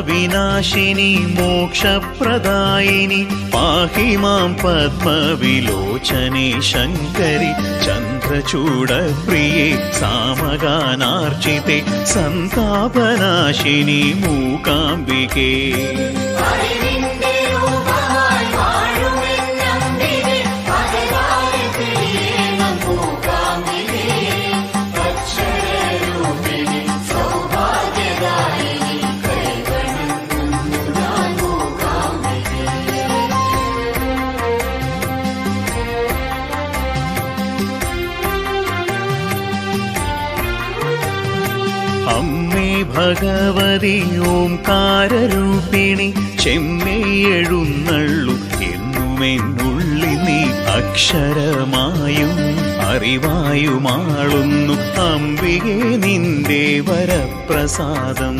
വിനാശിനി മോക്ഷപ്രദായിനി പാഹി മാം പദ്മവിലോചനെ ശങ്കരി ചന്ദ്രചൂഡപ്രിയേ സാമഗാനാർച്ചിതേ സന്താപനാശിനി മൂകാംബികേ. അമ്മേ ഭഗവതി ഓംകാരരൂപിണി ചെമ്മേയെഴുന്നള്ളു എന്നുമെന്നുള്ളിൽ നീ അക്ഷരമായും അറിവായുമാളുന്നു അംബികേ നിന്റെ വരപ്രസാദം.